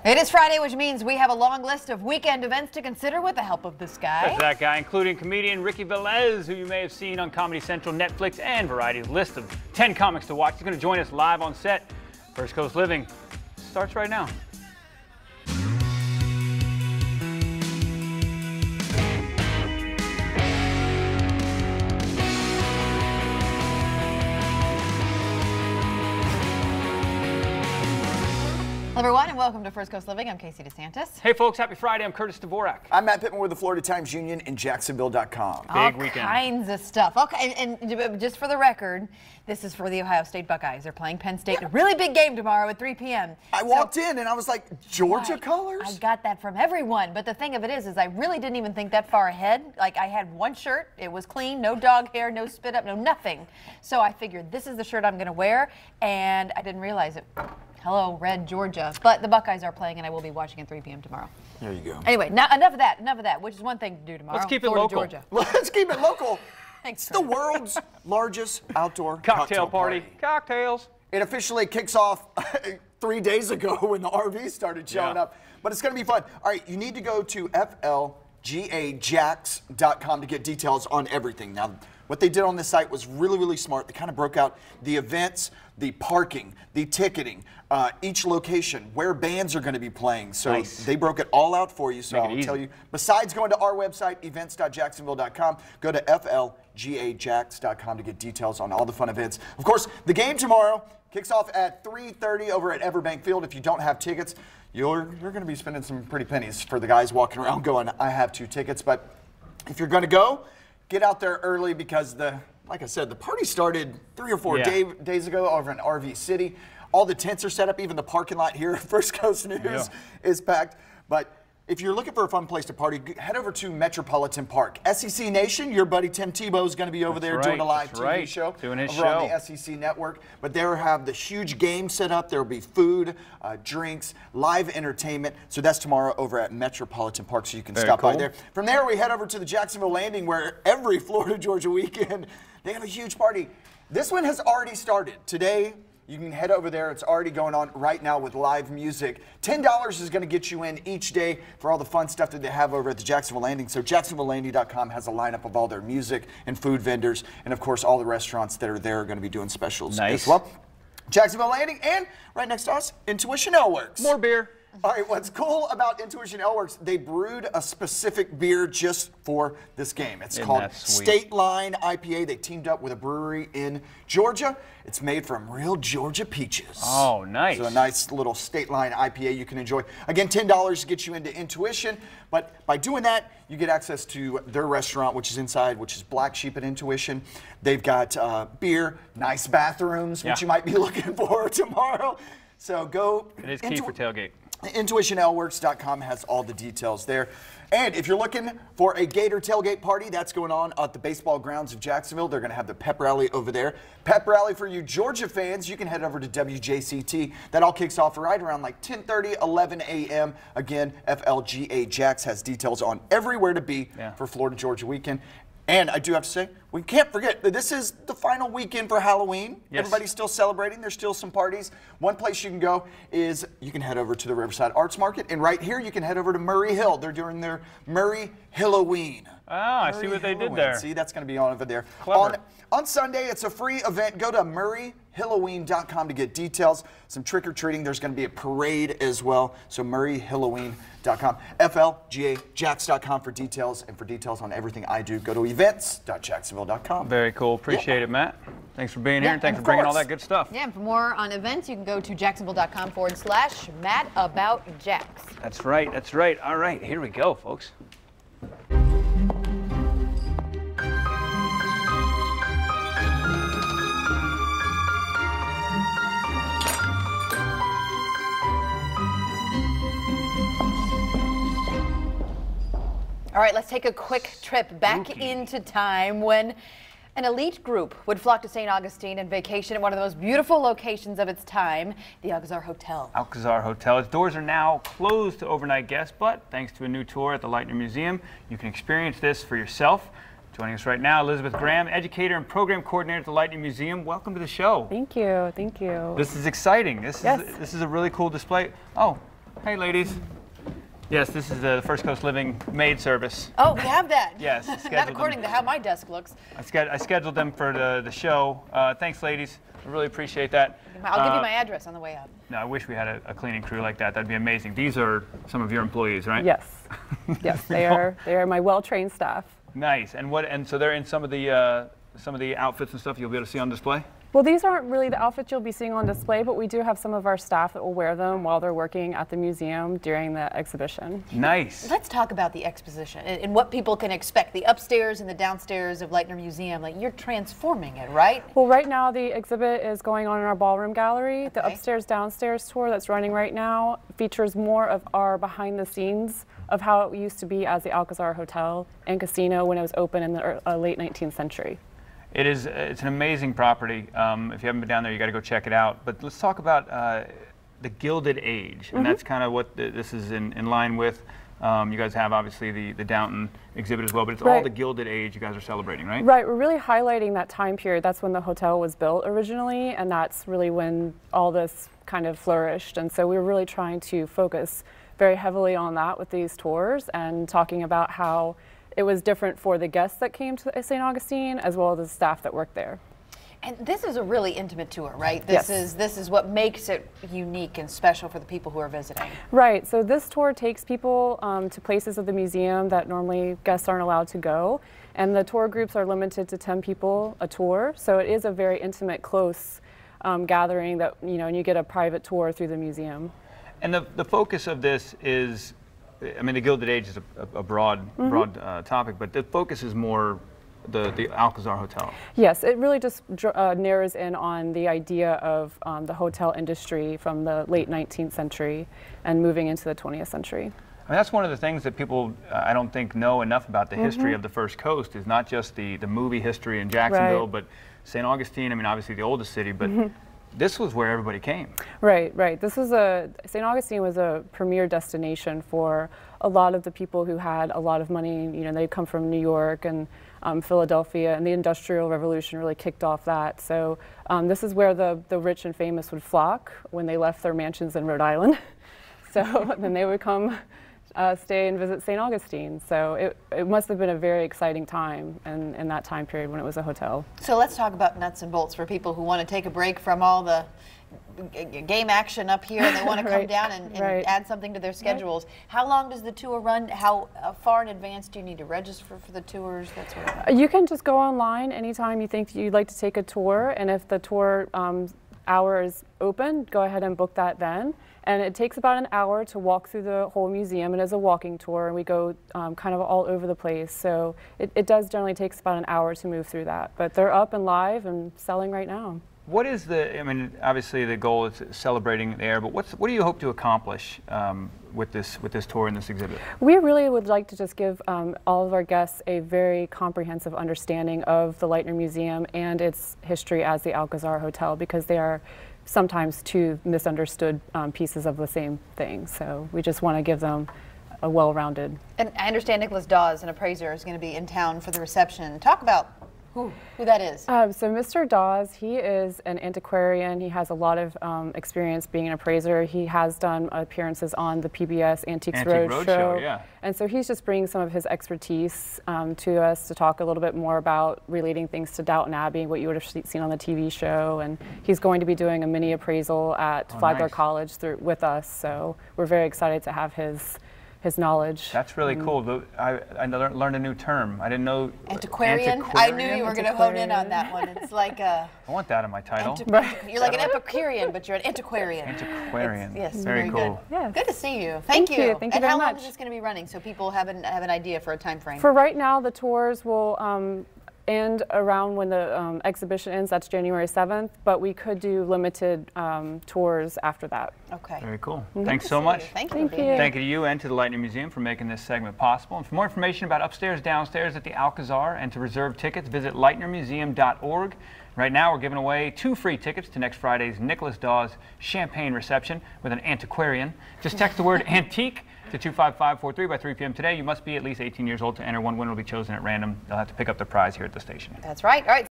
It is Friday, which means we have a long list of weekend events to consider with the help of this guy. There's that guy, including comedian Ricky Velez, who you may have seen on Comedy Central, Netflix, and Variety's list of 10 comics to watch. He's going to join us live on set. First Coast Living starts right now. Hello everyone, and welcome to First Coast Living. I'm Casey DeSantis. Hey folks, happy Friday. I'm Curtis Dvorak. I'm Matt Pittman with the Florida Times Union in Jacksonville.com. All weekend. Kinds of stuff. Okay, and just for the record, this is for the Ohio State Buckeyes. They're playing Penn State. A really big game tomorrow at 3 p.m. I walked in and I was like, Georgia colors? I got that from everyone. But the thing of it is I really didn't even think that far ahead. Like, I had one shirt. It was clean. No dog hair, no spit up, no nothing. So I figured this is the shirt I'm going to wear. And I didn't realize it. Hello, red Georgia. But the Buckeyes are playing, and I will be watching at 3 p.m. tomorrow. There you go. Anyway, enough of that, which is one thing to do tomorrow. Let's keep it Florida, local. Georgia. Let's keep it local. Thanks, It's the world's largest outdoor Cocktail party. Cocktails. It officially kicks off 3 days ago when the RVs started showing up. But it's going to be fun. All right, you need to go to FLGAJax.com to get details on everything. Now, what they did on this site was really, really smart. They kind of broke out the events, the parking, the ticketing, each location, where bands are going to be playing. So they broke it all out for you. So I'll tell you, besides going to our website, events.jacksonville.com, go to FLGAJax.com to get details on all the fun events. Of course, the game tomorrow kicks off at 3:30 over at Everbank Field. If you don't have tickets, you're going to be spending some pretty pennies for the guys walking around going, I have 2 tickets. But if you're going to go, get out there early because like I said, the party started 3 or 4 days ago over in RV City. All the tents are set up. Even the parking lot here at First Coast News is packed. But if you're looking for a fun place to party, head over to Metropolitan Park. SEC Nation, your buddy Tim Tebow is going to be over there doing a live TV show doing his over on the SEC Network. But they'll have the huge game set up. There will be food, drinks, live entertainment. So that's tomorrow over at Metropolitan Park, so you can stop by there. From there, we head over to the Jacksonville Landing, where every Florida-Georgia weekend, they have a huge party. This one has already started. Today, you can head over there. It's already going on right now with live music. $10 is going to get you in each day for all the fun stuff that they have over at the Jacksonville Landing. So JacksonvilleLanding.com has a lineup of all their music and food vendors. And, of course, all the restaurants that are there are going to be doing specials as well. Jacksonville Landing, and right next to us, Intuition Ale Works. More beer. All right, what's cool about Intuition Ale Works, they brewed a specific beer just for this game. It's called State Line IPA. They teamed up with a brewery in Georgia. It's made from real Georgia peaches. Oh, nice. So a nice little State Line IPA you can enjoy. Again, $10 gets you into Intuition, but by doing that, you get access to their restaurant, which is inside, which is Black Sheep at Intuition. They've got beer, nice bathrooms, which you might be looking for tomorrow. So go. It is key for tailgate. IntuitionAleWorks.com has all the details there. And if you're looking for a Gator tailgate party, that's going on at the baseball grounds of Jacksonville. They're going to have the pep rally over there. Pep rally for you Georgia fans, you can head over to WJCT. That all kicks off right around like 10:30, 11 a.m. Again, FLGA Jax has details on everywhere to be for Florida-Georgia weekend. And I do have to say, we can't forget that this is the final weekend for Halloween. Everybody's still celebrating. There's still some parties. One place you can go is you can head over to the Riverside Arts Market. And right here, you can head over to Murray Hill. They're doing their Murray Halloween. Ah, I see what they did there. See, that's going to be on over there. Clever. On Sunday, it's a free event. Go to MurrayHalloween.com to get details. Some trick-or-treating. There's going to be a parade as well. So MurrayHalloween.com. FLGAJax.com for details. And for details on everything I do, go to events.jacksonville.com. Very cool. Appreciate it, Matt. Thanks for being here, and thanks for bringing all that good stuff. Yeah, and for more on events, you can go to jacksonville.com/MattAboutJax. That's right. That's right. All right, here we go, folks. All right, let's take a quick trip back into time when an elite group would flock to St. Augustine and vacation at one of the most beautiful locations of its time, the Alcazar Hotel. Alcazar Hotel. Its doors are now closed to overnight guests, but thanks to a new tour at the Lightning Museum, you can experience this for yourself. Joining us right now, Elizabeth Graham, educator and program coordinator at the Lightning Museum. Welcome to the show. Thank you. Thank you. This is exciting. This is a really cool display. Oh, Hey, ladies. Yes, this is the First Coast Living maid service. Oh, we have that. Yes, Not according to how my desk looks. I scheduled them for the show. Thanks, ladies. I really appreciate that. I'll give you my address on the way out. No, I wish we had a cleaning crew like that. That'd be amazing. These are some of your employees, right? Yes. Yes, they are my well-trained staff. Nice. And so they're in some of the outfits and stuff you'll be able to see on display? Well, these aren't really the outfits you'll be seeing on display, but we do have some of our staff that will wear them while they're working at the museum during the exhibition. Nice. Let's talk about the exposition and what people can expect. The upstairs and the downstairs of Leitner Museum, like you're transforming it, right? Well, right now the exhibit is going on in our ballroom gallery. The upstairs downstairs tour that's running right now features more of our behind the scenes of how it used to be as the Alcazar Hotel and Casino when it was open in the late 19th century. It's an amazing property. If you haven't been down there, you got to go check it out. But let's talk about the Gilded Age, and that's kind of what this is in line with. You guys have obviously the Downton exhibit as well, but it's all the Gilded Age you guys are celebrating, right? Right, we're really highlighting that time period. That's when the hotel was built originally, and that's really when all this kind of flourished. And so we're really trying to focus very heavily on that with these tours and talking about how it was different for the guests that came to St. Augustine as well as the staff that worked there. And this is a really intimate tour, right? This is what makes it unique and special for the people who are visiting. Right, so this tour takes people to places of the museum that normally guests aren't allowed to go. And the tour groups are limited to 10 people a tour. So it is a very intimate, close gathering that, and you get a private tour through the museum. And the focus of this is, I mean, the Gilded Age is a broad topic, but the focus is more the Alcazar Hotel. Yes, it really just narrows in on the idea of the hotel industry from the late 19th century and moving into the 20th century. I mean, that's one of the things that people, I don't think, know enough about the history of the First Coast is not just the movie history in Jacksonville, but St. Augustine, I mean, obviously the oldest city, but this was where everybody came. Right, right. St. Augustine was a premier destination for a lot of the people who had a lot of money. They'd come from New York and Philadelphia, and the Industrial Revolution really kicked off that. So this is where the rich and famous would flock when they left their mansions in Rhode Island. So then they would come stay and visit St. Augustine. So it must have been a very exciting time in that time period when it was a hotel. So let's talk about nuts and bolts for people who want to take a break from all the game action up here and they want to come down and add something to their schedules. How long does the tour run? How far in advance do you need to register for the tours? That sort of thing? You can just go online anytime you think you'd like to take a tour, and if the tour hour is open, go ahead and book that then. And it takes about an hour to walk through the whole museum. It is a walking tour, and we go kind of all over the place. So it does generally takes about an hour to move through that. But they're up and live and selling right now. What is I mean, obviously the goal is celebrating there, but what do you hope to accomplish with this tour and this exhibit? We really would like to just give all of our guests a very comprehensive understanding of the Leitner Museum and its history as the Alcazar Hotel, because they are sometimes two misunderstood pieces of the same thing. So we just want to give them a well-rounded. And I understand Nicholas Dawes, an appraiser, is going to be in town for the reception. Talk about who that is. So Mr. Dawes, he is an antiquarian. He has a lot of experience being an appraiser. He has done appearances on the PBS Antiques Roadshow. Yeah. And so he's just bringing some of his expertise to us to talk a little bit more about relating things to Downton Abbey, what you would have seen on the TV show. And he's going to be doing a mini appraisal at Flagler College with us. So we're very excited to have his knowledge. That's really cool. I learned a new term. I didn't know. Antiquarian? I knew you were going to hone in on that one. It's like a... I want that in my title. You're like an Epicurean, but you're an antiquarian. Antiquarian. Yes, very cool. Good. Yes. Good to see you. Thank you. Thank you and very how long much. is this going to be running so people have an idea for a time frame? For right now, the tours will end around when the exhibition ends. That's January 7th, but we could do limited tours after that. Okay. Very cool. Thanks so much. Thank you. Thank you to you and to the Leitner Museum for making this segment possible. And for more information about upstairs, downstairs at the Alcazar and to reserve tickets, visit leitnermuseum.org. Right now, we're giving away 2 free tickets to next Friday's Nicholas Dawes Champagne reception with an antiquarian. Just text the word antique to 25543 by 3 p.m. today. You must be at least 18 years old to enter. One winner will be chosen at random. They'll have to pick up the prize here at the station. That's right. All right.